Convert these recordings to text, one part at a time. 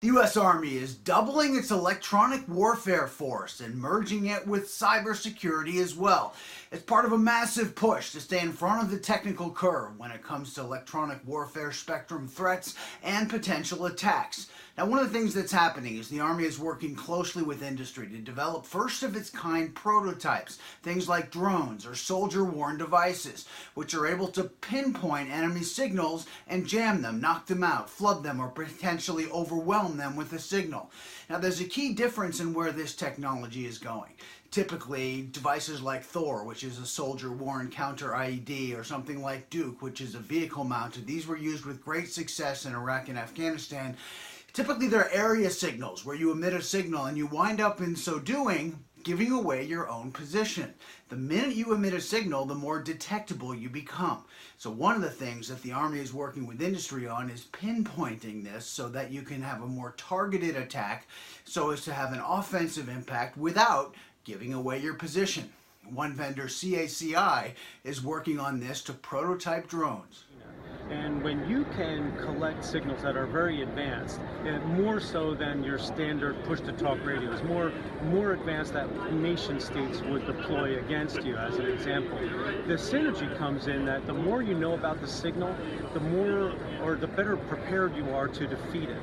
The U.S. Army is doubling its electronic warfare force and merging it with cybersecurity as well. It's part of a massive push to stay in front of the technical curve when it comes to electronic warfare spectrum threats and potential attacks. Now, one of the things that's happening is the Army is working closely with industry to develop first-of-its-kind prototypes, things like drones or soldier-worn devices, which are able to pinpoint enemy signals and jam them, knock them out, flood them, or potentially overwhelm them with a signal. Now, there's a key difference in where this technology is going. Typically, devices like Thor, which is a soldier-worn counter-IED, or something like Duke, which is a vehicle-mounted, these were used with great success in Iraq and Afghanistan. Typically, they're area signals, where you emit a signal and you wind up, in so doing, giving away your own position. The minute you emit a signal, the more detectable you become. So one of the things that the Army is working with industry on is pinpointing this so that you can have a more targeted attack so as to have an offensive impact without giving away your position. One vendor, CACI, is working on this to prototype drones. And when you can collect signals that are very advanced, more so than your standard push-to-talk radios, more advanced that nation states would deploy against you, as an example, the synergy comes in that the more you know about the signal, the more or the better prepared you are to defeat it.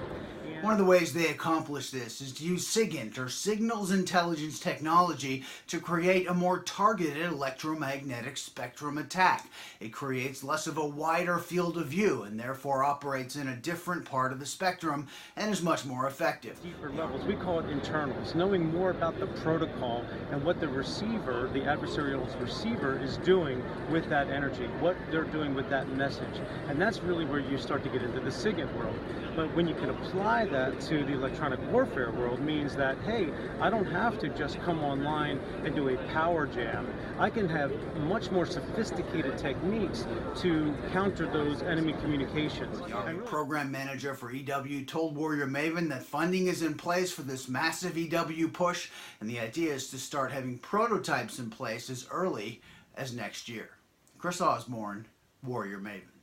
One of the ways they accomplish this is to use SIGINT, or Signals Intelligence Technology, to create a more targeted electromagnetic spectrum attack. It creates less of a wider field of view and therefore operates in a different part of the spectrum and is much more effective. Deeper levels, we call it internals, knowing more about the protocol and what the receiver, the adversarial receiver, is doing with that energy, what they're doing with that message. And that's really where you start to get into the SIGINT world. But when you can apply that to the electronic warfare world, means that, hey, I don't have to just come online and do a power jam. I can have much more sophisticated techniques to counter those enemy communications. The program manager for EW told Warrior Maven that funding is in place for this massive EW push, and the idea is to start having prototypes in place as early as next year. Kris Osborn, Warrior Maven.